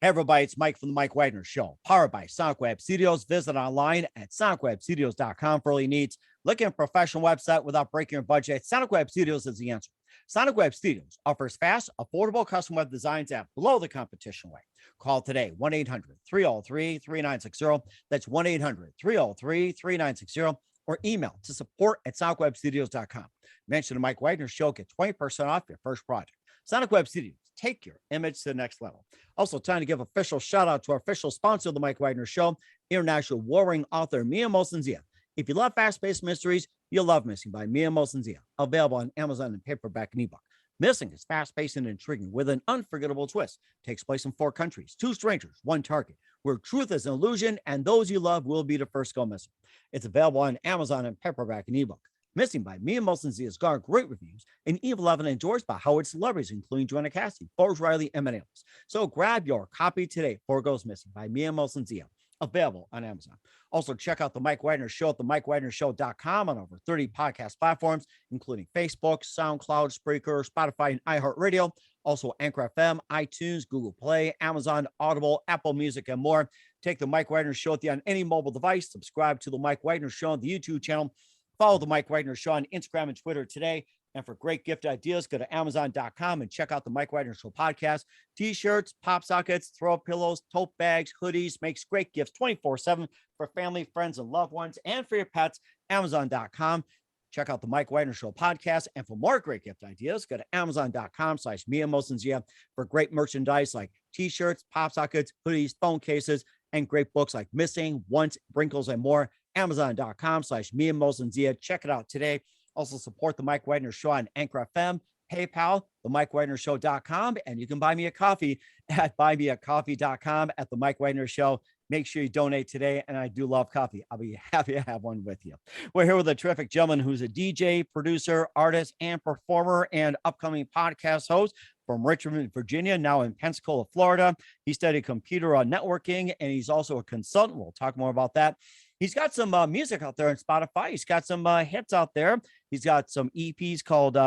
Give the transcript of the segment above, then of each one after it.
Hey everybody, it's Mike from the Mike Wagner Show, powered by Sonic Web Studios. Visit online at sonicwebstudios.com for all your needs. Looking at a professional website without breaking your budget? Sonic Web Studios is the answer. Sonic Web Studios offers fast, affordable custom web designs at below the competition rate. Call today, 1-800-303-3960. That's 1-800-303-3960. Or email to support@sonicwebstudios.com. Mention the Mike Wagner Show, get 20% off your first project. Sonic Web Studios, take your image to the next level. Also, time to give official shout out to our official sponsor of the Mike Wagner Show, international warring author Mia Mosensia. If you love fast-paced mysteries, you'll love Missing by Mia Mosensia, available on Amazon in paperback and ebook. Missing is fast-paced and intriguing with an unforgettable twist. Takes place in 4 countries, 2 strangers, 1 target, where truth is an illusion and those you love will be the first to go missing. It's available on Amazon in paperback and ebook. Missing by Mia Mosensia has garnered great reviews and even loved and endorsed by Howard celebrities, including Joanna Cassidy, Forrest Riley, and many others. So grab your copy today before it goes missing by Mia Mosensia, available on Amazon. Also, check out the Mike Wagner Show at themikewagnershow.com on over 30 podcast platforms, including Facebook, SoundCloud, Spreaker, Spotify, and iHeartRadio. Also, Anchor FM, iTunes, Google Play, Amazon, Audible, Apple Music, and more. Take the Mike Wagner Show on any mobile device. Subscribe to the Mike Wagner Show on the YouTube channel. Follow the Mike Wagner Show on Instagram and Twitter today. And for great gift ideas, go to Amazon.com and check out the Mike Wagner Show podcast. T-shirts, pop sockets, throw pillows, tote bags, hoodies, makes great gifts 24/7 for family, friends, and loved ones, and for your pets. Amazon.com. Check out the Mike Wagner Show podcast. And for more great gift ideas, go to Amazon.com/Mia Mosensia for great merchandise like T-shirts, pop sockets, hoodies, phone cases, and great books like Missing, Once, Wrinkles, and more. Amazon.com/Mia Mosensia. Check it out today. Also support the Mike Wagner Show on Anchor FM, PayPal, themikewagnershow.com, and you can buy me a coffee at buymeacoffee.com at the Mike Wagner Show. Make sure you donate today, and I do love coffee. I'll be happy to have one with you. We're here with a terrific gentleman who's a DJ, producer, artist, and performer, and upcoming podcast host from Richmond, Virginia, now in Pensacola, Florida. He studied computer networking, and he's also a consultant. We'll talk more about that. He's got some music out there on Spotify. He's got some hits out there. He's got some EPs called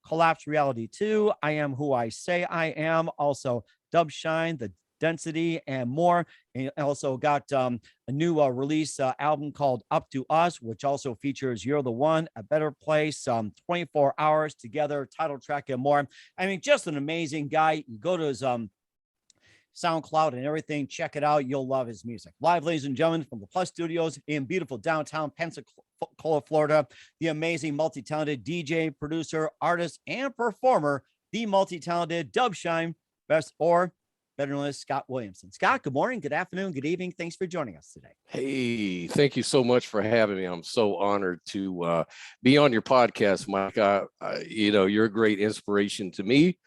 Collapse Reality 2, I Am Who I Say I Am, also Dub Shine, The Density, and more. And he also got a new release album called Up to Us, which also features You're the One, A Better Place, 24 Hours Together, title track, and more. I mean, just an amazing guy. You go to his SoundCloud and everything. Check it out. You'll love his music. Live, ladies and gentlemen, from the Plus Studios in beautiful downtown Pensacola, Florida, the amazing, multi-talented DJ, producer, artist, and performer, the multi-talented Dubshine, best or better known as Scott Williamson. Scott, good morning, good afternoon, good evening. Thanks for joining us today. Hey, thank you so much for having me. I'm so honored to be on your podcast, Mike. You're a great inspiration to me.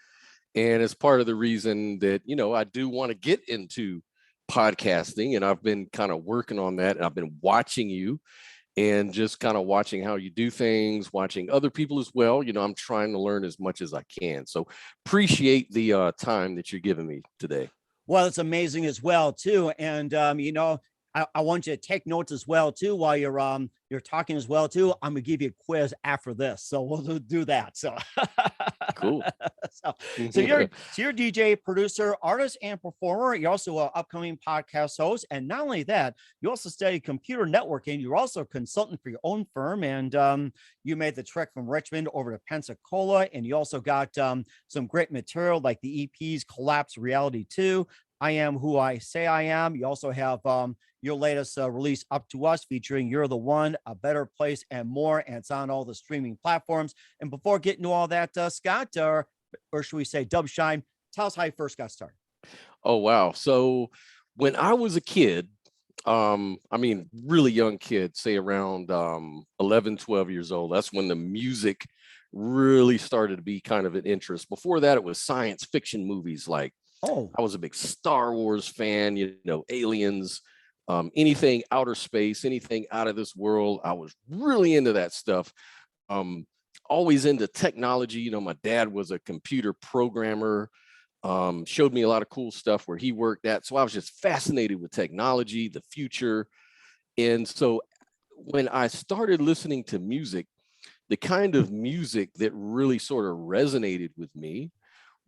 And it's part of the reason that, I do want to get into podcasting, and I've been kind of working on that. And I've been watching you and just kind of watching how you do things, watching other people as well. I'm trying to learn as much as I can. So appreciate the time that you're giving me today. Well, it's amazing as well, too. And, I want you to take notes as well, too, while you're talking as well, too. I'm going to give you a quiz after this. So we'll do that. So cool. so you're a DJ, producer, artist, and performer. You're also an upcoming podcast host. And not only that, you also study computer networking. You're also a consultant for your own firm. And you made the trek from Richmond over to Pensacola. And you also got some great material like the EPs Collapse Reality 2, I Am Who I Say I Am. You also have your latest release, Up to Us, featuring You're the One, A Better Place, and more. And it's on all the streaming platforms. And before getting to all that, Scott, or should we say Dubshine, tell us how you first got started. Oh, wow. So when I was a kid, really young kid, say around 11, 12 years old, that's when the music really started to be kind of an interest. Before that, it was science fiction movies. Like, I was a big Star Wars fan, aliens, anything outer space, anything out of this world. I was really into that stuff. Always into technology. My dad was a computer programmer, showed me a lot of cool stuff where he worked at. So I was just fascinated with technology, the future. And so when I started listening to music, the kind of music that really sort of resonated with me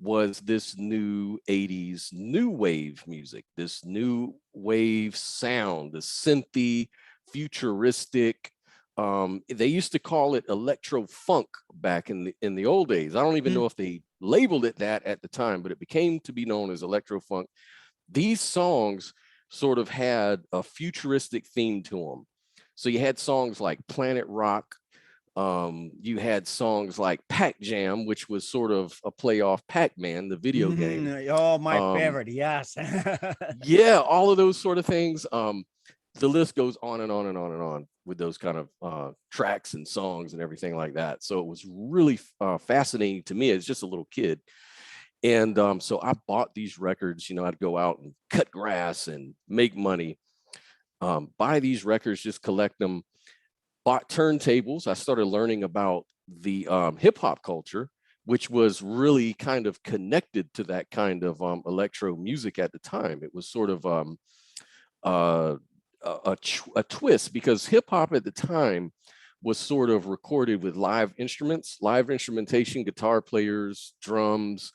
was this new 80s new wave music, this new wave sound, the synthy, futuristic. They used to call it electro funk back in the old days. I don't even know if they labeled it that at the time, but it became to be known as electro funk. These songs sort of had a futuristic theme to them. So you had songs like Planet Rock. You had songs like Pac Jam, which was sort of a play off Pac-Man, the video game. Oh, my favorite. Yes. Yeah, all of those sort of things. The list goes on and on and on and on with those kind of tracks and songs and everything like that. So it was really fascinating to me as just a little kid. And so I bought these records. I'd go out and cut grass and make money, buy these records, just collect them. Bought turntables. I started learning about the hip hop culture, which was really kind of connected to that kind of electro music at the time. It was sort of a twist, because hip hop at the time was sort of recorded with live instruments, live instrumentation, guitar players, drums.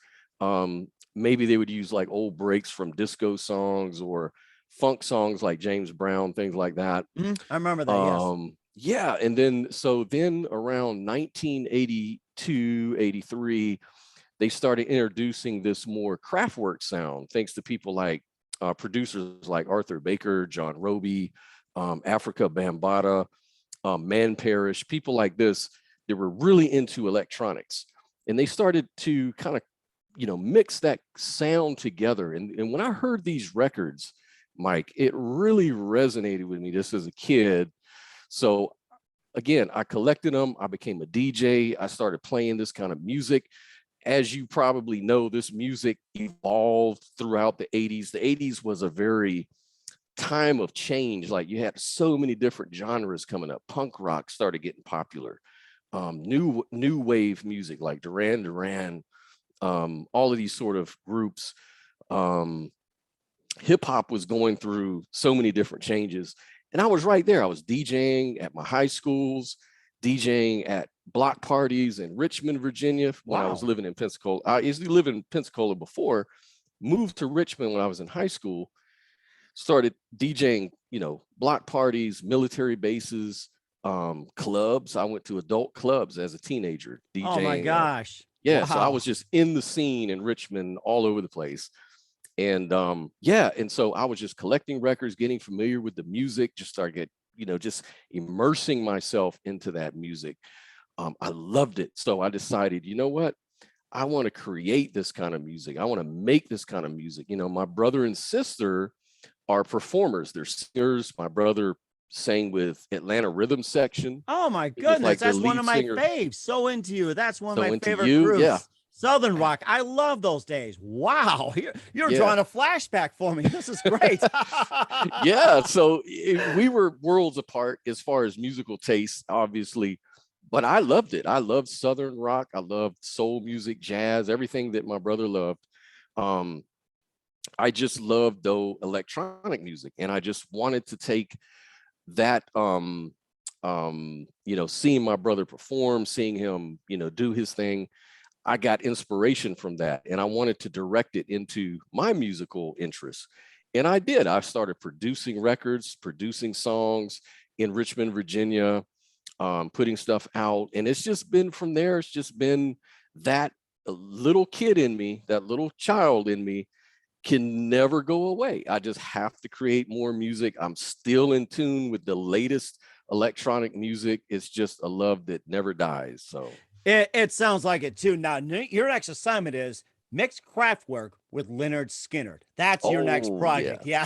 Maybe they would use like old breaks from disco songs or funk songs like James Brown, things like that. I remember that. Yes. Yeah. And then around 1982, 83, they started introducing this more Kraftwerk sound, thanks to people like producers like Arthur Baker, John Roby, Africa Bambaataa, Man Parrish, people like this that were really into electronics. And they started to kind of, mix that sound together. And when I heard these records, Mike, it really resonated with me just as a kid. So again, I collected them. I became a DJ. I started playing this kind of music. As you probably know, this music evolved throughout the 80s. The 80s was a very time of change. Like, you had so many different genres coming up. Punk rock started getting popular. New wave music like Duran Duran, all of these sort of groups. Hip hop was going through so many different changes. And I was right there. I was DJing at my high schools, DJing at block parties in Richmond, Virginia, when I was living in Pensacola. I used to live in Pensacola before, moved to Richmond when I was in high school, started DJing, block parties, military bases, clubs. I went to adult clubs as a teenager, DJing. Oh my gosh. Yeah. So I was just in the scene in Richmond, all over the place. And and so I was just collecting records, getting familiar with the music, just started just immersing myself into that music. I loved it. So I decided, you know what? I want to create this kind of music. I want to make this kind of music. My brother and sister are performers. They're singers. My brother sang with Atlanta Rhythm Section. Oh my goodness. Like that's one of my faves. So Into You. That's one of my favorite groups. Yeah. Southern rock. I love those days. Wow. You're drawing a flashback for me. This is great. Yeah. So we were worlds apart as far as musical taste, obviously, but I loved it. I loved Southern rock. I loved soul music, jazz, everything that my brother loved. I just loved, though, electronic music. And I just wanted to take that, seeing my brother perform, seeing him, do his thing. I got inspiration from that, and I wanted to direct it into my musical interests. And I did. I started producing records, producing songs in Richmond, Virginia, putting stuff out. And it's just been from there. It's just been that little kid in me, that little child in me can never go away. I just have to create more music. I'm still in tune with the latest electronic music. It's just a love that never dies. So it sounds like it too. Now, your next assignment is mix Kraftwerk with Leonard Skinner. That's your next project. Yeah.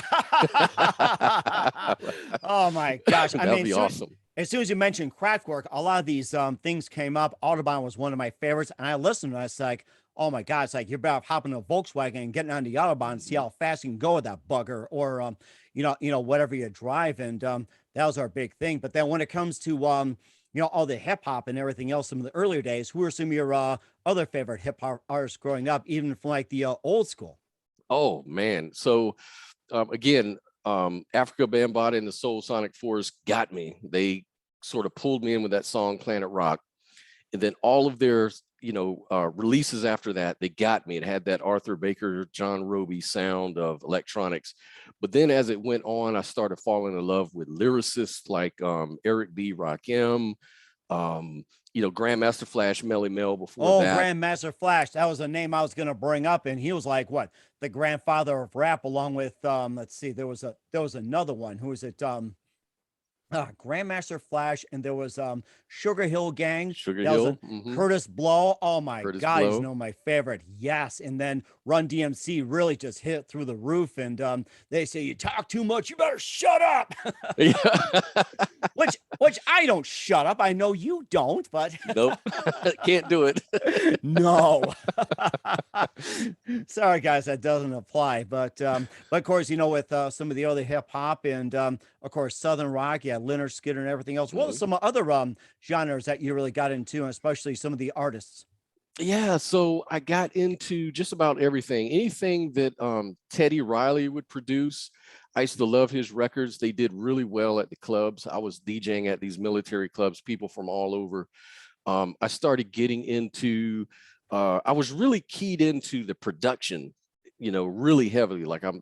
Oh my gosh. That'd be awesome. As soon as you mentioned Kraftwerk, a lot of these things came up. Audubon was one of my favorites. And I listened to it. It's like, oh my God, it's like you're about hopping a Volkswagen and getting on the Autobahn and see how fast you can go with that bugger, or, whatever you drive. And that was our big thing. But then when it comes to, all the hip hop and everything else, some of the earlier days, who are some of your other favorite hip hop artists growing up, even from like the old school? Oh man. So again, Africa Bambaataa and the Soul Sonic Force got me. They sort of pulled me in with that song Planet Rock. And then all of their releases after that, they got me. It had that Arthur Baker, John Roby sound of Electrosonix. But then as it went on, I started falling in love with lyricists like Eric B. Rakim, Grandmaster Flash, Melly Mel before that. Grandmaster Flash. That was a name I was going to bring up. And he was like, what? The grandfather of rap, along with, let's see, there was another one. Who was it? Grandmaster Flash, and there was Sugar Hill Gang. Sugar that Hill, was Curtis Blow. Oh my Curtis God, Blow. he's my favorite. Yes, and then Run DMC really just hit through the roof. And they say you talk too much, you better shut up. which I don't shut up. I know you don't, but nope, can't do it. No. Sorry, guys, that doesn't apply. But of course, with some of the other hip hop and of course Southern rock, yeah, Leonard Skinner and everything else. What were some other genres that you really got into, and especially some of the artists? Yeah, so I got into just about everything. Anything that Teddy Riley would produce. I used to love his records. They did really well at the clubs. I was DJing at these military clubs, people from all over. I started getting into, I was really keyed into the production, really heavily. Like I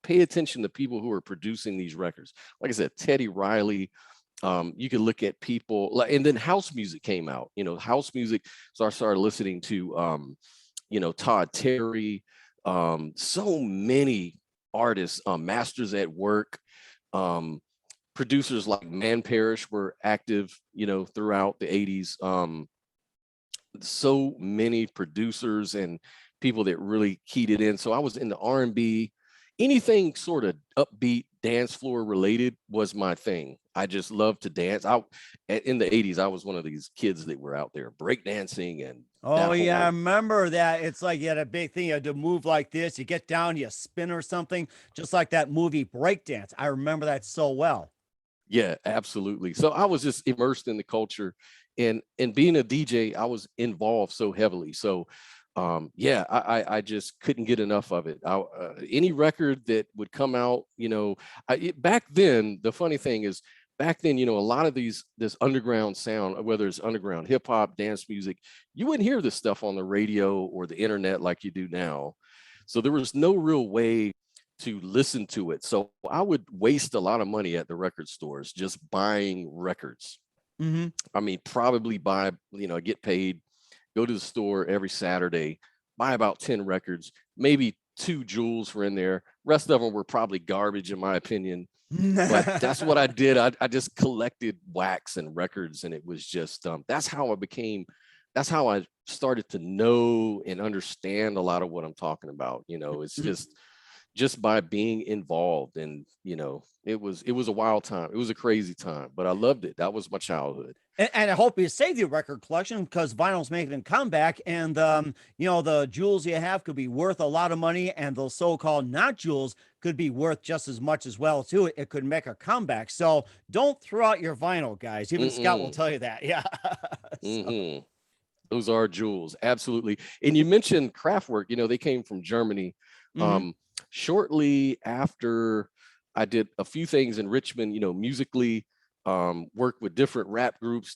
pay attention to people who are producing these records. Like I said, Teddy Riley. You could look at people, and then house music came out. House music. So I started listening to, Todd Terry, so many artists, Masters at Work, producers like Man Parrish were active, throughout the 80s. So many producers and people that really keyed it in. So I was in the R&B, anything sort of upbeat dance floor related was my thing. I just loved to dance. In the 80s, I was one of these kids that were out there breakdancing and I remember that. It's like you had a big thing. You had to move like this. You get down, you spin or something, just like that movie Breakdance. I remember that so well. Yeah, absolutely. So I was just immersed in the culture, and being a DJ, I was involved so heavily. So I just couldn't get enough of it. Any record that would come out, back then, the funny thing is, back then, a lot of this underground sound, whether it's underground hip hop, dance music, you wouldn't hear this stuff on the radio or the internet like you do now. So there was no real way to listen to it. So I would waste a lot of money at the record stores just buying records. I mean, probably get paid, go to the store every Saturday, buy about 10 records, maybe 2 jewels were in there. Rest of them were probably garbage, in my opinion. But that's what I did. I just collected wax and records, and it was just that's how I started to know and understand a lot of what I'm talking about. It's just by being involved, and it was a wild time. It was a crazy time, but I loved it. That was my childhood. And I hope you save your record collection, because vinyl's making a comeback, and the jewels you have could be worth a lot of money, and those so-called not jewels could be worth just as much as well too. It could make a comeback. So don't throw out your vinyl, guys. Even Scott will tell you that. Yeah. Those are jewels, absolutely. And you mentioned Kraftwerk. They came from Germany. Shortly after, I did a few things in Richmond, musically. Worked with different rap groups,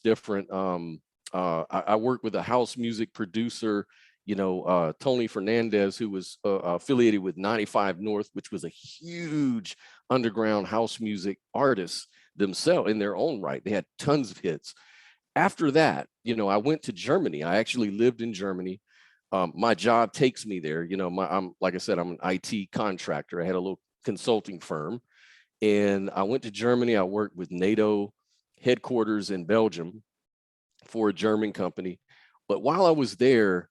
I worked with a house music producer, Tony Fernandez, who was affiliated with 95 North, which was a huge underground house music artist themselves in their own right. They had tons of hits. After that, I went to Germany. I actually lived in Germany. My job takes me there. Like I said, I'm an IT contractor. I had a little consulting firm. And I went to Germany. I worked with NATO headquarters in Belgium for a German company. But while I was there,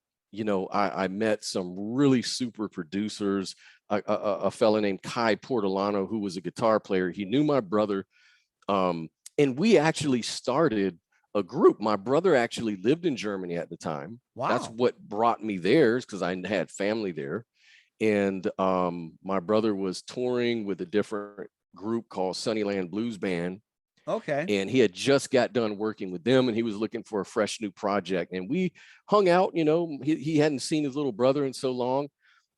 I met some really super producers, a fella named Kai Portolano, who was a guitar player. He knew my brother. And we actually started a group. My brother actually lived in Germany at the time. Wow. That's what brought me there, because I had family there. And my brother was touring with a different group called Sunnyland Blues Band. Okay. And he had just got done working with them, and he was looking for a fresh new project. And we hung out, he hadn't seen his little brother in so long.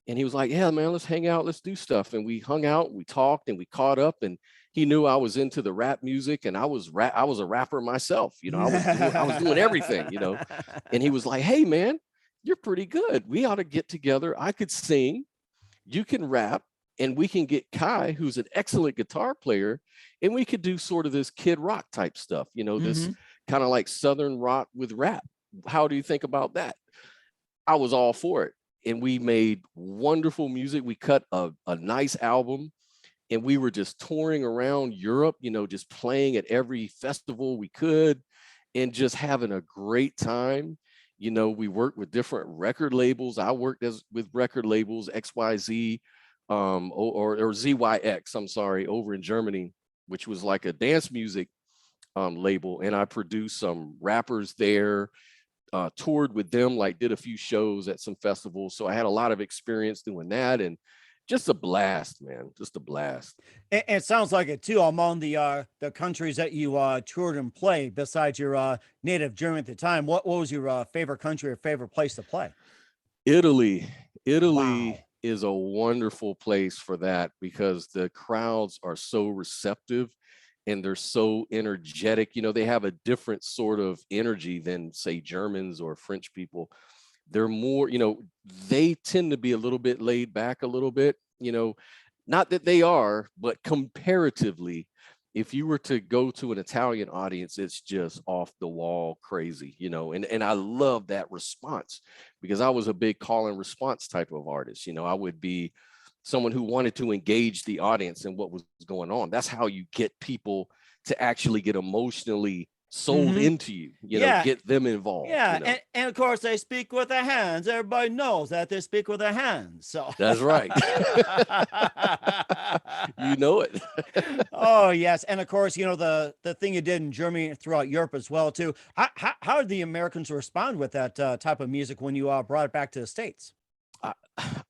And he was like, yeah, man, let's hang out, let's do stuff. And we hung out, we talked, and we caught up. And he knew I was into the rap music, and I was a rapper myself. I was doing everything, and he was like, "Hey man, you're pretty good. We ought to get together. I could sing, you can rap, and we can get Kai, who's an excellent guitar player, and we could do sort of this kid rock type stuff, this kind of like Southern rock with rap. How do you think about that?" I was all for it. And we made wonderful music. We cut a nice album, and we were just touring around Europe, just playing at every festival we could and just having a great time. We worked with different record labels. I worked with record labels, XYZ, or ZYX, I'm sorry, over in Germany, which was like a dance music label. And I produced some rappers there, toured with them, like did a few shows at some festivals. So I had a lot of experience doing that, and just a blast, man, just a blast. And it sounds like it too. Among the countries that you toured and played, besides your native German at the time, what was your favorite country or favorite place to play? Italy. Wow. Is a wonderful place for that, because the crowds are so receptive and they're so energetic. They have a different sort of energy than, say, Germans or French people. They're more, they tend to be a little bit laid back a little bit, not that they are, but comparatively, if you were to go to an Italian audience, it's just off the wall crazy, and I love that response, because I was a big call and response type of artist. I would be someone who wanted to engage the audience in what was going on. That's how you get people to actually get emotionally sold into you, get them involved. Yeah. And of course they speak with their hands. Everybody knows that they speak with their hands. So that's right. You know it. Oh yes. And of course, the thing you did in Germany, throughout Europe as well too. How did the Americans respond with that type of music when you brought it back to the States?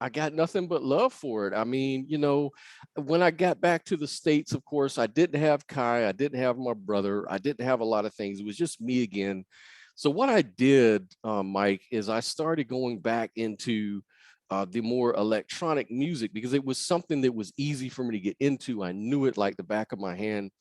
I got nothing but love for it. I mean, when I got back to the States, of course, I didn't have Kai, I didn't have my brother, I didn't have a lot of things. It was just me again. So what I did, Mike, is I started going back into the more electronic music, because it was something that was easy for me to get into. I knew it like the back of my hand.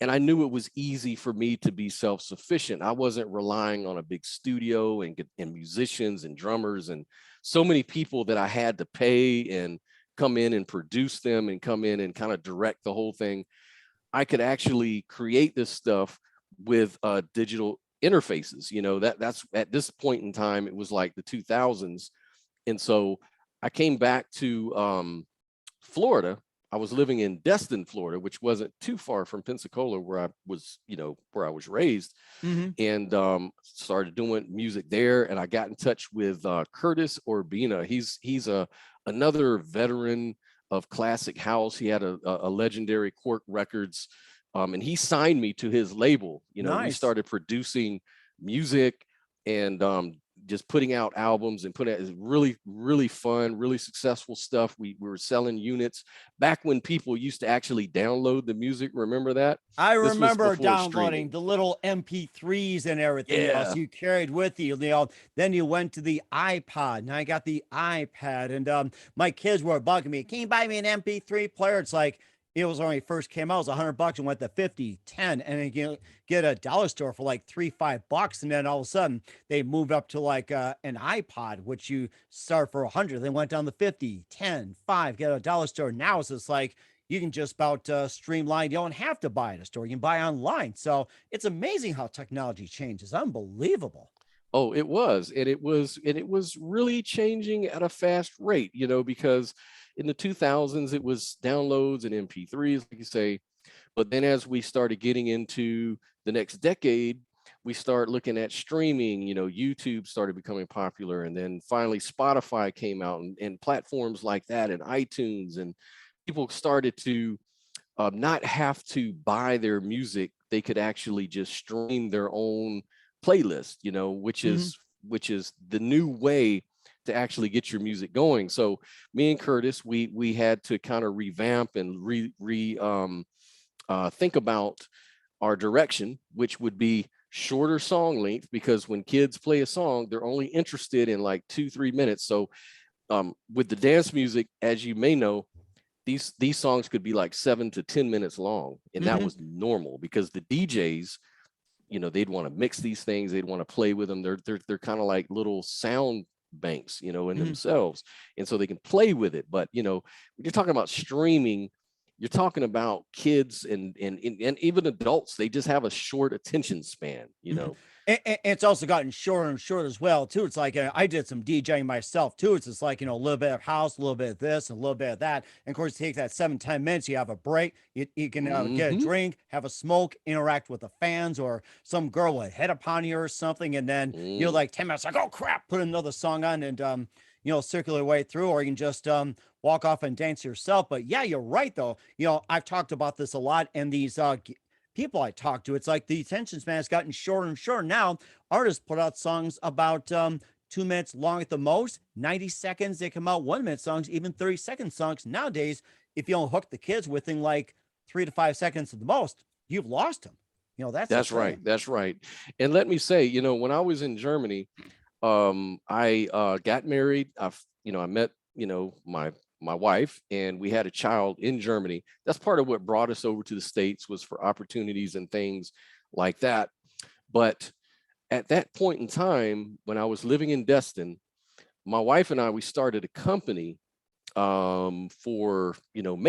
And I knew it was easy for me to be self-sufficient. I wasn't relying on a big studio and musicians and drummers and so many people that I had to pay and come in and produce them and come in and kind of direct the whole thing. I could actually create this stuff with digital interfaces. That's at this point in time, it was like the 2000s. And so I came back to Florida. I was living in Destin, Florida, which wasn't too far from Pensacola, where I was, where I was raised, and started doing music there. And I got in touch with Curtis Urbina. He's another veteran of classic house. He had a legendary Cork Records, and he signed me to his label. Nice. We started producing music and just putting out albums and putting out really, really fun, really successful stuff. We were selling units back when people used to actually download the music. Remember that? I remember downloading the little MP3s and everything else you carried with you. Then you went to the iPod, and I got the iPad, and my kids were bugging me. Can you buy me an MP3 player? It's like, it was when it first came out, it was $100 and went to 50, 10, and then you get a dollar store for like $3-5. And then all of a sudden they moved up to like an iPod, which you start for 100, then went down to 50, 10, 5, get a dollar store. Now it's just like, you can just about streamline. You don't have to buy at a store. You can buy online. So it's amazing how technology changes. Unbelievable. Oh, it was. And it was really changing at a fast rate, because in the 2000s, it was downloads and MP3s, like you say. But then as we started getting into the next decade, we start looking at streaming. YouTube started becoming popular. And then finally Spotify came out, and platforms like that, and iTunes, and people started to not have to buy their music. They could actually just stream their own playlist, which is the new way to actually get your music going. So me and Curtis, we had to kind of revamp and think about our direction, which would be shorter song length, because when kids play a song, they're only interested in like 2-3 minutes. So with the dance music, as you may know, these songs could be like 7 to 10 minutes long, and that was normal because the DJs, you know, they'd want to mix these things, they'd want to play with them. They're kind of like little sound banks, you know, in themselves, and so they can play with it. But you know, when you're talking about streaming, you're talking about kids and even adults. They just have a short attention span, you know. And it's also gotten shorter and shorter as well too. It's like I did some DJing myself too. It's just like, you know, a little bit of house, a little bit of this, and a little bit of that. And of course, take that 7-10 minutes. You have a break. You can get a drink, have a smoke, interact with the fans, or some girl will hit upon you or something, and then you know, like 10 minutes, like, oh crap, put another song on and you know, circulate your way through, or you can just walk off and dance yourself. But yeah, you're right though. You know, I've talked about this a lot, and these people I talk to, it's like the attention span has gotten shorter and shorter. Now, artists put out songs about 2 minutes long at the most, 90 seconds. They come out 1 minute songs, even 30-second songs. Nowadays, if you don't hook the kids within like 3 to 5 seconds at the most, you've lost them. You know, that's right. That's right. And let me say, you know, when I was in Germany, I got married. I met, you know, my wife, and we had a child in Germany. That's part of what brought us over to the States, was for opportunities and things like that. But at that point in time, when I was living in Destin, my wife and we started a company for, you know,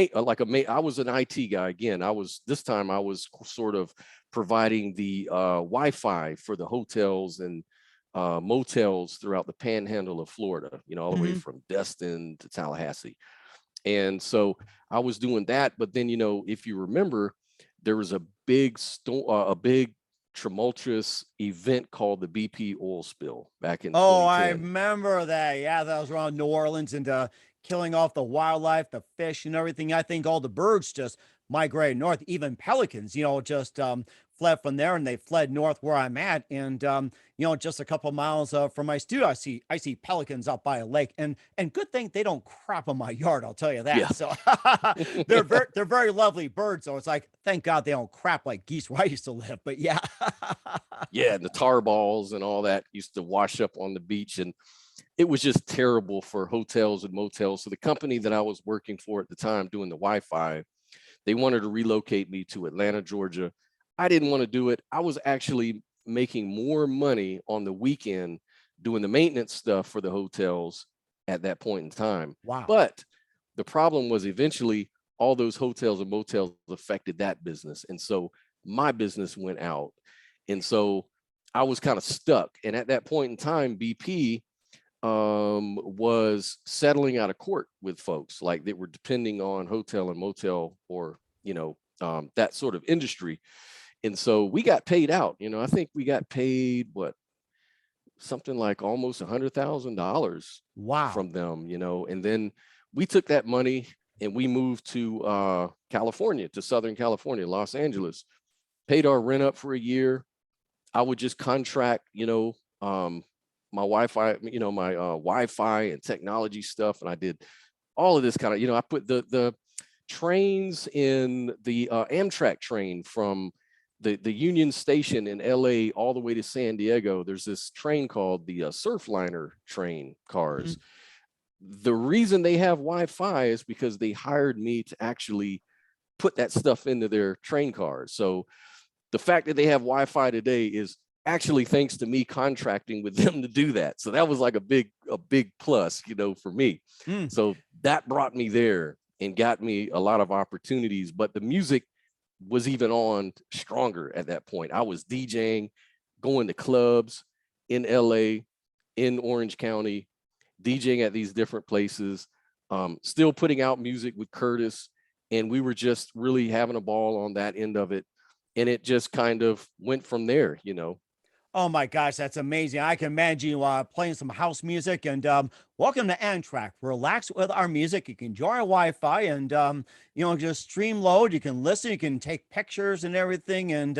I was an IT guy. Again, this time I was sort of providing the Wi-Fi for the hotels and motels throughout the panhandle of Florida, you know, all the way from Destin to Tallahassee. And so I was doing that. But then, you know, if you remember, there was a big tumultuous event called the BP oil spill back in 2010. I remember that. Yeah, that was around New Orleans, and killing off the wildlife, the fish and everything. I think all the birds just migrated north, even pelicans, you know, just fled from there, and they fled north where I'm at. And you know, just a couple miles from my studio, I see pelicans up by a lake, and good thing they don't crap on my yard, I'll tell you that. Yeah. So they're very lovely birds. So it's like, thank God they don't crap like geese where I used to live. But yeah. Yeah, and the tar balls and all that used to wash up on the beach, and it was just terrible for hotels and motels. So the company that I was working for at the time doing the Wi-Fi, they wanted to relocate me to Atlanta, Georgia. I didn't want to do it. I was actually making more money on the weekend doing the maintenance stuff for the hotels at that point in time. Wow. But the problem was eventually all those hotels and motels affected that business. And so my business went out. And so I was kind of stuck. And at that point in time, BP was settling out of court with folks, like they were depending on hotel and motel, or, you know, that sort of industry. And so we got paid out. You know, I think we got paid something like almost $100,000 wow from them, you know. And then we took that money and we moved to California, to Southern California, Los Angeles, paid our rent up for a year. I would just contract, you know, my Wi-Fi, you know, my Wi-Fi and technology stuff. And I did all of this kind of, you know, I put the trains in the Amtrak train from the Union Station in LA all the way to San Diego. There's this train called the Surfliner train cars. The reason they have Wi-Fi is because they hired me to actually put that stuff into their train cars. So the fact that they have Wi-Fi today is actually thanks to me contracting with them to do that. So that was like a big plus, you know, for me. So that brought me there and got me a lot of opportunities. But the music was even on stronger at that point. I was DJing, going to clubs in LA, in Orange County, DJing at these different places, still putting out music with Curtis. And we were just really having a ball on that end of it. And it just kind of went from there, you know. Oh my gosh, that's amazing. I can imagine you playing some house music. And welcome to Amtrak. Relax with our music. You can enjoy our Wi-Fi and, you know, just stream load. You can listen, you can take pictures and everything. And,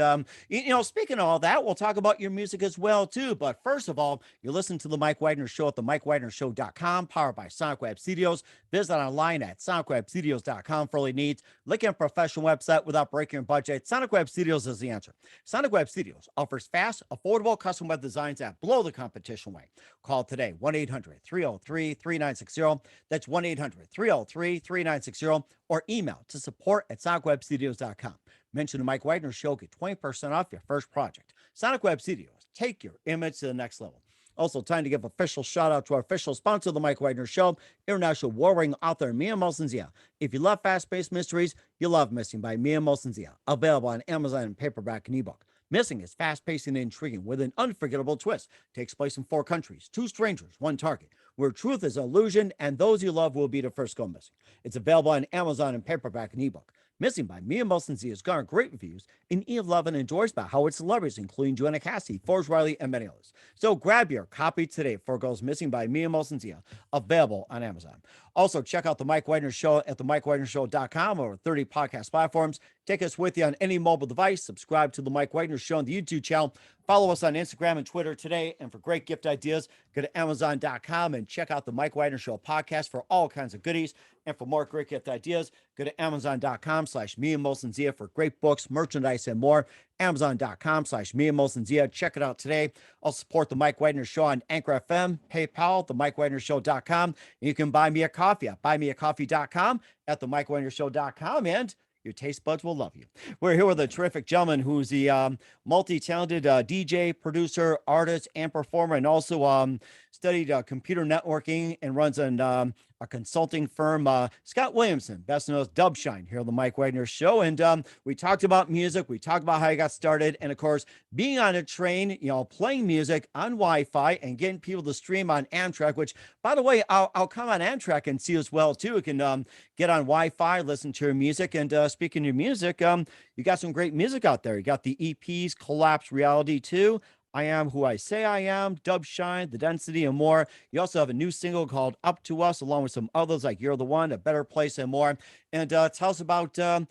you know, speaking of all that, we'll talk about your music as well, too. But first of all, you listen to the Mike Wagner Show at the MikeWagnerShow.com, powered by Sonic Web Studios. Visit online at SonicWebStudios.com for all your needs. Looking at a professional website without breaking your budget? Sonic Web Studios is the answer. Sonic Web Studios offers fast, affordable affordable custom web designs that blow the competition away. Call today, 1-800-303-3960. That's 1-800-303-3960, or email to support@sonicwebstudios.com. Mention the Mike Wagner Show, get 20% off your first project. Sonic Web Studios, take your image to the next level. Also, time to give official shout out to our official sponsor of the Mike Wagner Show, international warring author Mia Molson-Zia. If you love fast-paced mysteries, you love Missing by Mia Molson-Zia. Available on Amazon in paperback and ebook. Missing is fast-paced and intriguing with an unforgettable twist. Takes place in 4 countries, 2 strangers, 1 target, where truth is illusion and those you love will be the first go missing. It's available on Amazon in paperback and ebook. Missing by Mia Molson-Zia has garnered great reviews and E11 endorsed by Howard celebrities, including Joanna Cassidy, Forrest Riley, and many others. So grab your copy today for Goes Missing by Mia Molson-Zia, available on Amazon. Also, check out the Mike Wagner Show at themikewagnershow.com or 30 podcast platforms. Take us with you on any mobile device. Subscribe to the Mike Wagner Show on the YouTube channel. Follow us on Instagram and Twitter today. And for great gift ideas, go to Amazon.com and check out the Mike Wagner Show podcast for all kinds of goodies. And for more great gift ideas, go to Amazon.com/Mia Molson-Zia for great books, merchandise, and more. Amazon.com/Mia Molson-Zia. Check it out today. I'll support the Mike Wagner Show on Anchor FM, PayPal, themikewagnershow.com. You can buy me a coffee at buymeacoffee.com, at themikewagnershow.com, and your taste buds will love you. We're here with a terrific gentleman who's the multi-talented DJ, producer, artist, and performer, and also studied computer networking and runs a consulting firm. Scott Williamson, best known as Dubshine, here on the Mike Wagner Show. And we talked about music. We talked about how you got started. And of course, being on a train, playing music on Wi-Fi and getting people to stream on Amtrak, which, by the way, I'll come on Amtrak and see as well, too. You can get on Wi-Fi, listen to your music. And speaking of your music, you got some great music out there. You got the EPs, Collapse Reality 2, I Am Who I Say I Am, Dub Shine, The Density, and more. You also have a new single called Up to Us, along with some others like You're the One, A Better Place, and more. And tell us about some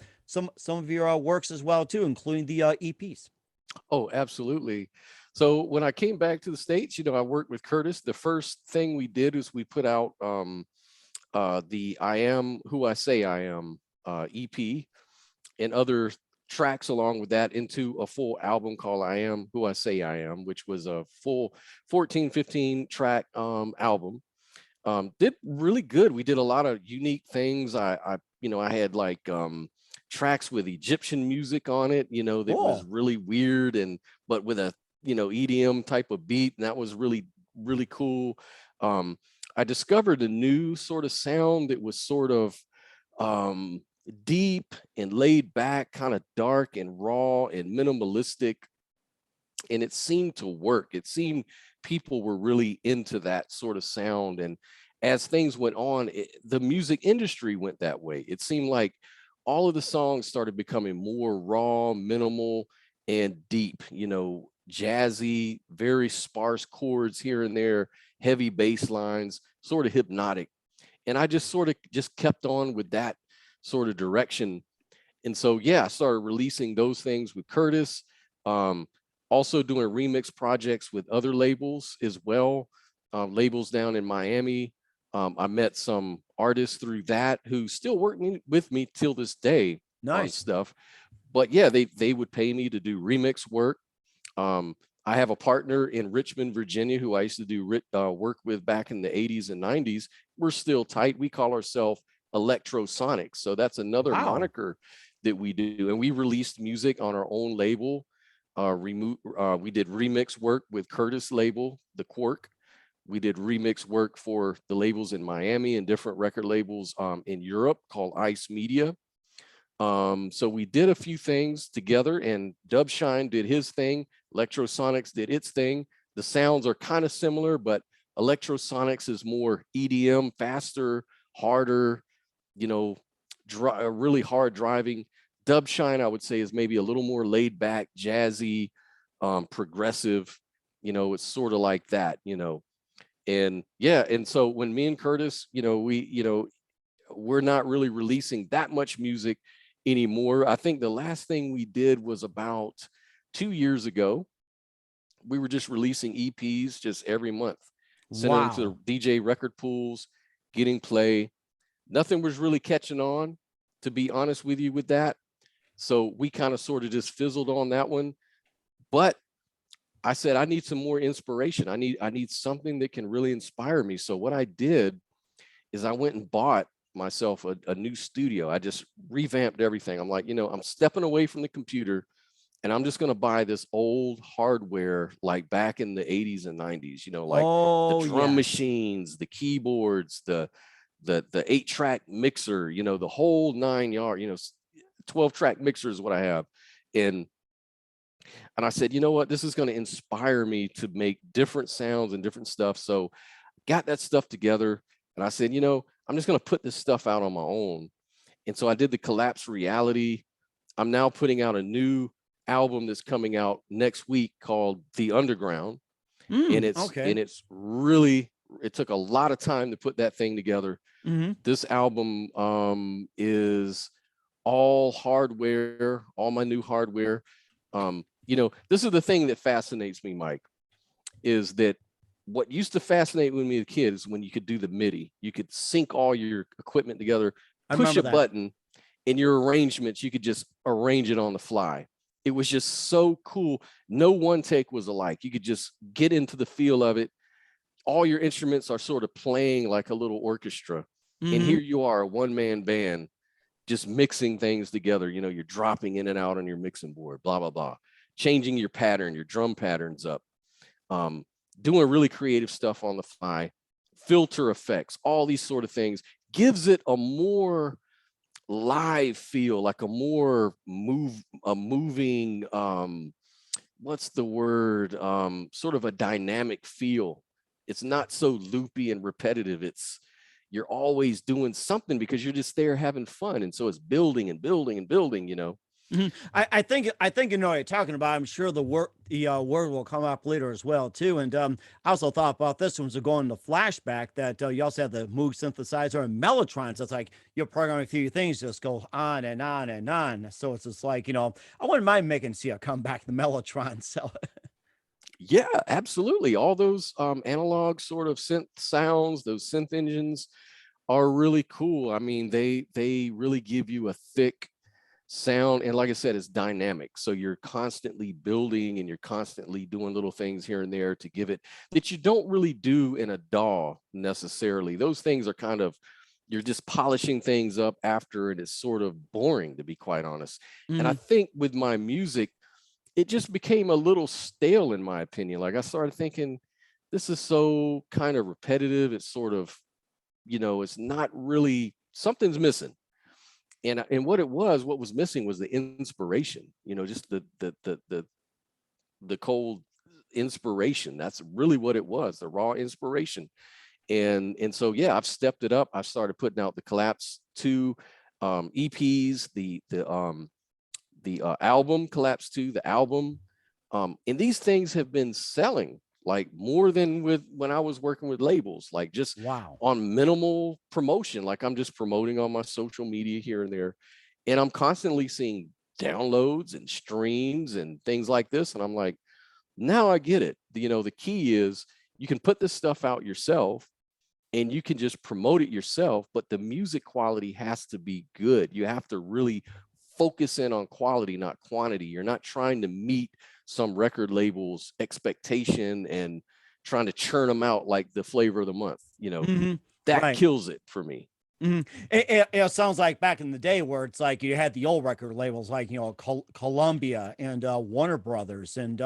of your works as well, too, including the EPs. Oh, absolutely. So when I came back to the States, I worked with Curtis. The first thing we did is we put out the I Am Who I Say I Am EP and other tracks along with that into a full album called I Am Who I Say I Am, which was a full 14, 15 track album. Did really good. We did a lot of unique things. I had like tracks with Egyptian music on it, that was really weird but with a EDM type of beat, and that was really, really cool. I discovered a new sort of sound that was sort of deep and laid back, kind of dark and raw and minimalistic, and it seemed to work. It seemed people were really into that sort of sound, and as things went on, the music industry went that way. It seemed like all of the songs started becoming more raw, minimal, and deep, jazzy, very sparse chords here and there, heavy bass lines, sort of hypnotic. And I just kept on with that sort of direction. And so, I started releasing those things with Curtis, also doing remix projects with other labels as well, labels down in Miami. I met some artists through that who still working with me till this day. Nice on stuff. But they would pay me to do remix work. I have a partner in Richmond, Virginia, who I used to do work with back in the 80s and 90s. We're still tight. We call ourselves Electrosonix. So that's another moniker that we do. And we released music on our own label. We did remix work with Curtis label, The Quark. We did remix work for the labels in Miami and different record labels in Europe called Ice Media. So we did a few things together, and Dubshine did his thing. Electrosonix did its thing. The sounds are kind of similar, but Electrosonix is more EDM, faster, harder, really hard driving. Dubshine, I would say, is maybe a little more laid back, jazzy, progressive. It's sort of like that, And and so when me and Curtis, we're not really releasing that much music anymore. I think the last thing we did was about 2 years ago. We were just releasing EPs just every month, sending them to the DJ record pools, getting play. Nothing was really catching on, to be honest with you, with that. So we kind of sort of just fizzled on that one. But I said, I need some more inspiration. I need something that can really inspire me. So what I did is I went and bought myself a new studio. I just revamped everything. I'm like, I'm stepping away from the computer, and I'm just going to buy this old hardware, like back in the 80s and 90s, like the drum machines, the keyboards, the 8-track mixer, the whole 9 yards, 12-track mixer is what I have. And I said, you know what, this is going to inspire me to make different sounds and different stuff. So got that stuff together, and I said, I'm just going to put this stuff out on my own. And so I did the Collapse Reality. I'm now putting out a new album that's coming out next week called The Underground. And it's really, it took a lot of time to put that thing together. This album is all hardware, all my new hardware. This is the thing that fascinates me, Mike, is that what used to fascinate me as a kid is when you could do the MIDI. You could sync all your equipment together, push a button, and your arrangements, you could just arrange it on the fly. It was just so cool. No one take was alike. You could just get into the feel of it. All your instruments are sort of playing like a little orchestra. And here you are, a one-man band, just mixing things together. You're dropping in and out on your mixing board, blah, blah, blah. Changing your pattern, your drum patterns up. Doing really creative stuff on the fly, filter effects, all these sort of things, gives it a more live feel, like a more moving, what's the word? Sort of a dynamic feel. It's not so loopy and repetitive. You're always doing something because you're just there having fun. And so it's building and building and building, I think you know what you're talking about. I'm sure the word will come up later as well too. And I also thought about this one, so going to flashback, that you also have the Moog synthesizer and Mellotrons. It's like you're programming a few things, just go on and on and on. So it's just like, I wouldn't mind making a comeback, the Mellotron. So yeah, absolutely. All those analog sort of synth sounds, those synth engines are really cool. I mean, they really give you a thick sound, and like I said, it's dynamic, so you're constantly building and you're constantly doing little things here and there to give it that you don't really do in a DAW necessarily. Those things are kind of, you're just polishing things up after, and it's sort of boring, to be quite honest. And I think with my music, it just became a little stale, in my opinion. Like I started thinking, this is so kind of repetitive. It's sort of, it's not really, something's missing. And what was missing was the inspiration, just the cold inspiration. That's really what it was, the raw inspiration. And so, yeah, I've stepped it up. I've started putting out the Collapse 2 EPs, the album Collapse 2, the album. And these things have been selling like more than when I was working with labels, like just on minimal promotion. Like I'm just promoting on my social media here and there, and I'm constantly seeing downloads and streams and things like this. And I'm like, now I get it. The key is you can put this stuff out yourself and you can just promote it yourself, but the music quality has to be good. You have to really focus in on quality, not quantity. You're not trying to meet some record label's expectation and trying to churn them out like the flavor of the month. That kills it for me. It sounds like back in the day where it's like you had the old record labels like, Columbia and Warner Brothers and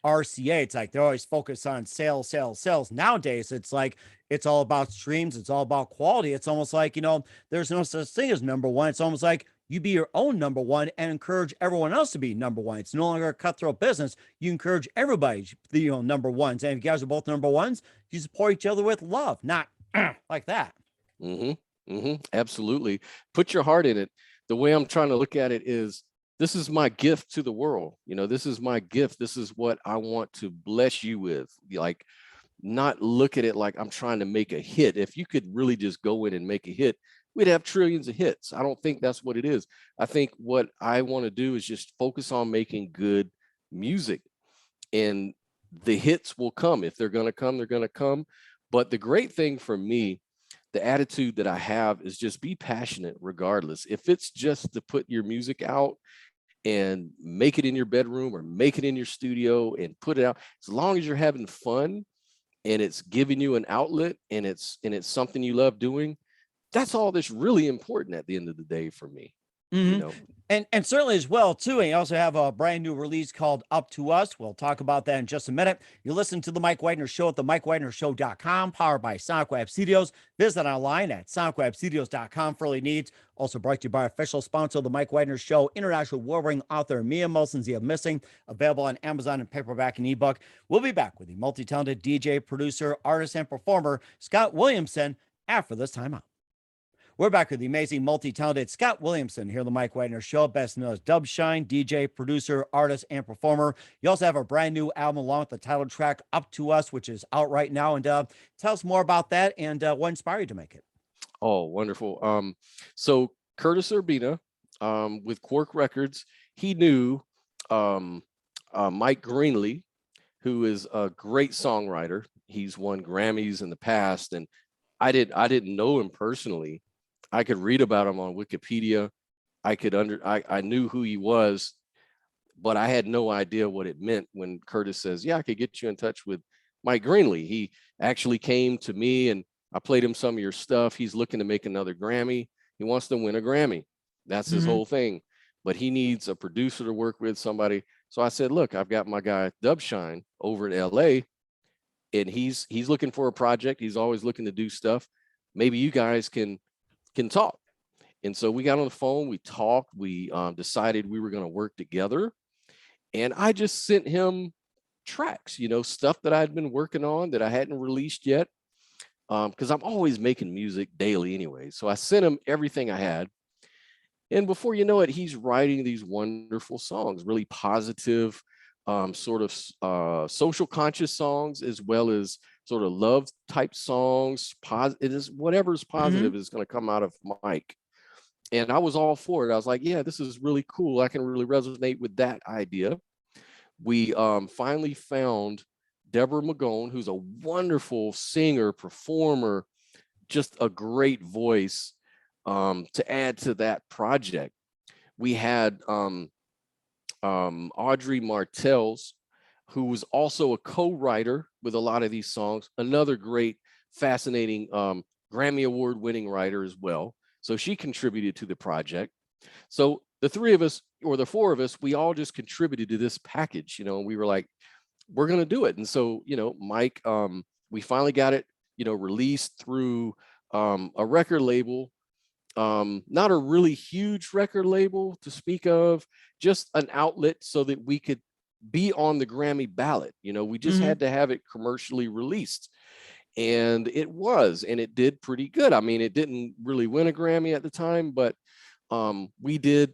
RCA. It's like they're always focused on sales. Nowadays, it's like it's all about streams. It's all about quality. It's almost like, there's no such thing as number one. It's almost like you be your own number one and encourage everyone else to be number one. It's no longer a cutthroat business. You encourage everybody to be, number ones. And if you guys are both number ones, you support each other with love, not like that. Absolutely. Put your heart in it. The way I'm trying to look at it is, this is my gift to the world. This is my gift. This is what I want to bless you with. Like, not look at it like I'm trying to make a hit. If you could really just go in and make a hit, we'd have trillions of hits. I don't think that's what it is. I think what I want to do is just focus on making good music, and the hits will come. If they're going to come, they're going to come. But the great thing for me, the attitude that I have, is just be passionate regardless. If it's just to put your music out and make it in your bedroom or make it in your studio and put it out. As long as you're having fun and it's giving you an outlet and it's something you love doing, that's all that's really important at the end of the day for me. You know, And certainly as well too. And you also have a brand new release called Up to Us. We'll talk about that in just a minute. You listen to the Mike Wagner Show at the MikeWagnerShow.com, powered by Sonic Web Studios. Visit online at SonicWebStudios.com for all needs. Also brought to you by official sponsor of the Mike Wagner Show, international award-winning author Mia Molson's The Missing, available on Amazon and paperback and ebook. We'll be back with the multi-talented DJ, producer, artist, and performer Scott Williamson after this time out. We're back with the amazing multi-talented Scott Williamson here on the Mike Wagner Show, best known as Dubshine, DJ, producer, artist, and performer. You also have a brand new album along with the title track Up to Us, which is out right now. And tell us more about that and what inspired you to make it. Oh, wonderful. So Curtis Urbina, with Quark Records, he knew Mike Greenley, who is a great songwriter. He's won Grammys in the past, and I didn't know him personally. I could read about him on Wikipedia. I knew who he was, but I had no idea what it meant when Curtis says, yeah, I could get you in touch with Mike Greenley. He actually came to me and I played him some of your stuff. He's looking to make another Grammy. He wants to win a Grammy. That's his whole thing, but he needs a producer to work with, somebody. So I said, look, I've got my guy Dubshine over in LA, and he's looking for a project. He's always looking to do stuff. Maybe you guys can talk. And so we got on the phone, we talked, we decided we were going to work together. And I just sent him tracks, stuff that I'd been working on that I hadn't released yet. Because I'm always making music daily anyway. So I sent him everything I had. And before you know it, he's writing these wonderful songs, really positive, sort of social conscious songs, as well as sort of love type songs. It is whatever's positive is going to come out of Mike. And I was all for it. I was like, yeah, this is really cool. I can really resonate with that idea. We finally found Deborah Magone, who's a wonderful singer, performer, just a great voice, to add to that project. We had Audrey Martells, who was also a co-writer with a lot of these songs, another great, fascinating Grammy Award winning writer as well. So she contributed to the project. So the three of us, or the four of us, we all just contributed to this package, and we were like, we're going to do it. And so, Mike, we finally got it, released through a record label, not a really huge record label to speak of, just an outlet so that we could be on the Grammy ballot. We just had to have it commercially released. And it did pretty good. I mean, it didn't really win a Grammy at the time, but we did,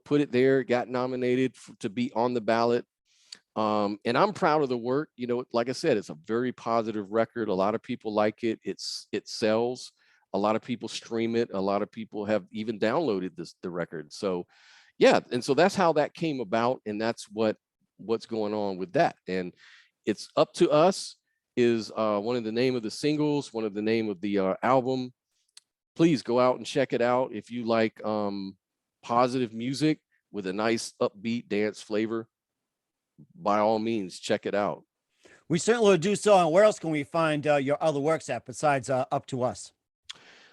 put it there, got nominated to be on the ballot. And I'm proud of the work. Like I said, it's a very positive record. A lot of people like it. It sells. A lot of people stream it. A lot of people have even downloaded the record. So yeah. And so that's how that came about. And that's what's going on with that. And it's Up to Us is one of the name of the singles, one of the name of the album. Please go out and check it out. If you like positive music with a nice upbeat dance flavor, by all means, check it out. We certainly will do so. And where else can we find your other works at besides Up to Us?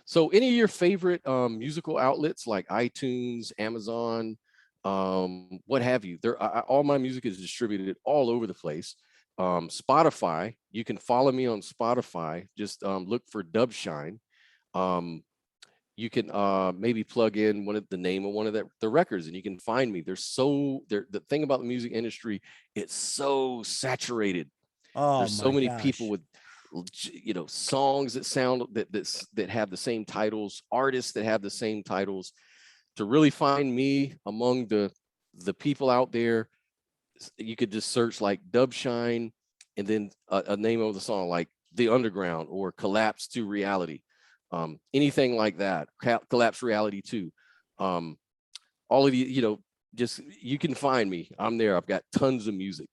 So any of your favorite musical outlets like iTunes, Amazon, what have you, all my music is distributed all over the place. Spotify, you can follow me on Spotify. Just look for Dubshine. You can maybe plug in the name of one of the records and you can find me. The thing about the music industry, it's so saturated. There's so many people with songs that sound that have the same titles, artists that have the same titles. To really find me among the people out there, you could just search like Dubshine and then a name of the song like The Underground or Collapse to Reality. Anything like that, Collapse Reality 2. All of you, just, you can find me. I'm there. I've got tons of music.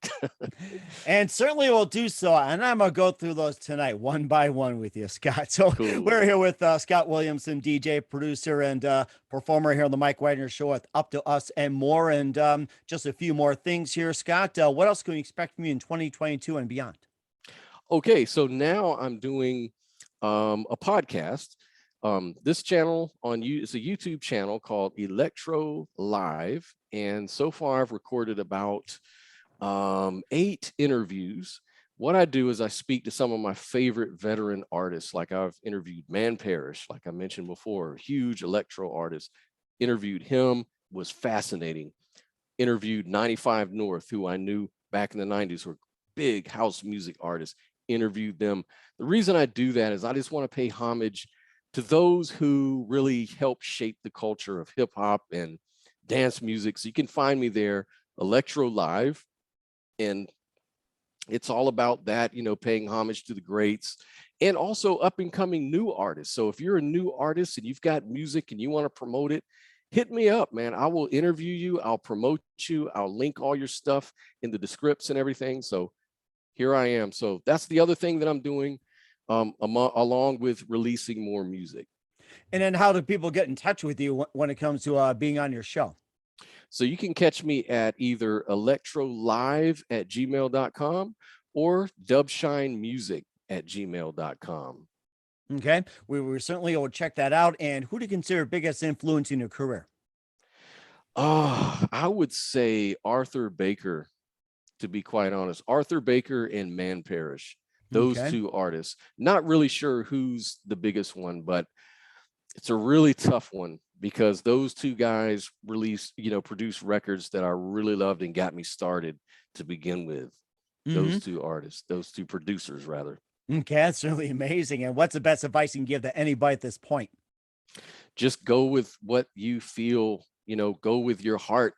And certainly will do so. And I'm going to go through those tonight, one by one with you, Scott. So Cool. we're here with Scott Williamson, DJ, producer, and performer here on the Mike Wagner Show with Up to Us and More. And just a few more things here, Scott. What else can we expect from you in 2022 and beyond? Okay, so now I'm doing a podcast. This channel on you, it's a YouTube channel called Electro Live, and so far I've recorded about 8 interviews. What I do is I speak to some of my favorite veteran artists. Like I've interviewed Man Parrish, like I mentioned before, huge electro artist. Interviewed him, was fascinating. Interviewed 95 North, who I knew back in the 90s were big house music artists. Interviewed them. The reason I do that is I just want to pay homage to those who really help shape the culture of hip hop and dance music. So you can find me there, Electro Live, and it's all about that, you know, paying homage to the greats and also up and coming new artists. So if you're a new artist and you've got music and you want to promote it, hit me up, man. I will interview you. I'll promote you. I'll link all your stuff in the description and everything. So here I am. So that's the other thing that I'm doing, along with releasing more music. And then how do people get in touch with you when it comes to being on your show? So you can catch me at either electrolive@gmail.com or dubshinemusic@gmail.com. Okay. We certainly will check that out. And who do you consider biggest influence in your career? I would say Arthur Baker, to be quite honest. Arthur Baker and Man Parrish, those Okay. 2 artists. Not really sure who's the biggest one, but it's a really tough one because those 2 guys produced records that I really loved and got me started to begin with. Those 2 artists, those 2 producers rather. Okay, that's really amazing. And what's the best advice you can give to anybody at this point? Just go with what you feel, go with your heart,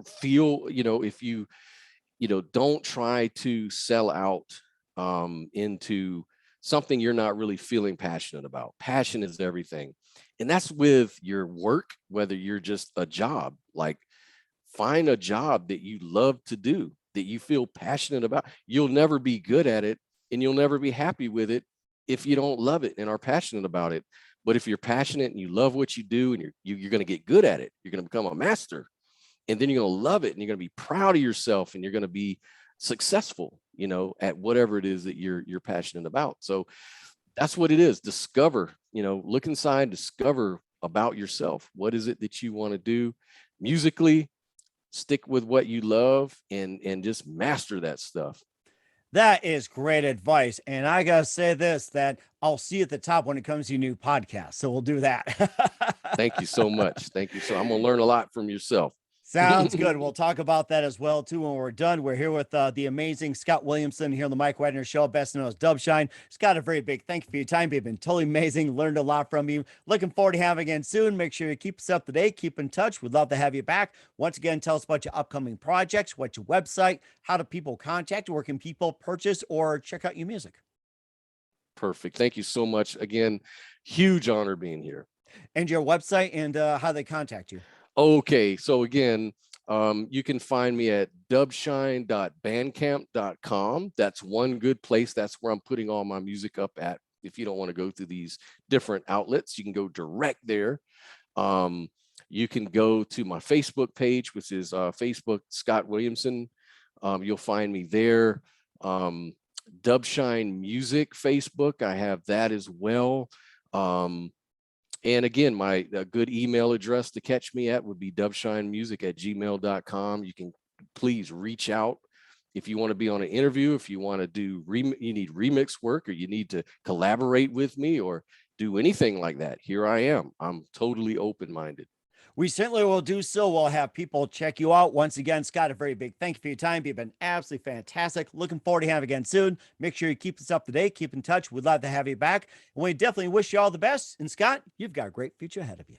feel, if you, don't try to sell out into something you're not really feeling passionate about. Passion is everything. And that's with your work, whether you're just a job, like find a job that you love to do, that you feel passionate about. You'll never be good at it and you'll never be happy with it if you don't love it and are passionate about it. But if you're passionate and you love what you do and you're going to get good at it, you're going to become a master, and then you're going to love it and you're going to be proud of yourself and you're going to be successful, at whatever it is that you're passionate about. So that's what it is. Discover, look inside, discover about yourself. What is it that you want to do musically? Stick with what you love and just master that stuff. That is great advice. And I got to say this, that I'll see you at the top when it comes to your new podcast. So we'll do that. Thank you so much. Thank you. So I'm going to learn a lot from yourself. Sounds good. We'll talk about that as well, too, when we're done. We're here with the amazing Scott Williamson here on the Mike Wagner Show, best known as Dubshine. Scott, a very big thank you for your time. You've been totally amazing. Learned a lot from you. Looking forward to having you again soon. Make sure you keep us up to date. Keep in touch. We'd love to have you back. Once again, tell us about your upcoming projects, what's your website, how do people contact, where can people purchase or check out your music? Perfect. Thank you so much. Again, huge honor being here. And your website and how they contact you. Okay. So again, you can find me at dubshine.bandcamp.com. That's one good place. That's where I'm putting all my music up at. If you don't want to go through these different outlets, you can go direct there. You can go to my Facebook page, which is Facebook Scott Williamson. You'll find me there. Dubshine Music Facebook, I have that as well. And again, my good email address to catch me at would be dubshinemusic@gmail.com. You can please reach out if you want to be on an interview, if you want to do, you need remix work, or you need to collaborate with me or do anything like that. Here I am. I'm totally open-minded. We certainly will do so. We'll have people check you out. Once again, Scott, a very big thank you for your time. You've been absolutely fantastic. Looking forward to having you again soon. Make sure you keep us up to date. Keep in touch. We'd love to have you back. And we definitely wish you all the best. And Scott, you've got a great future ahead of you.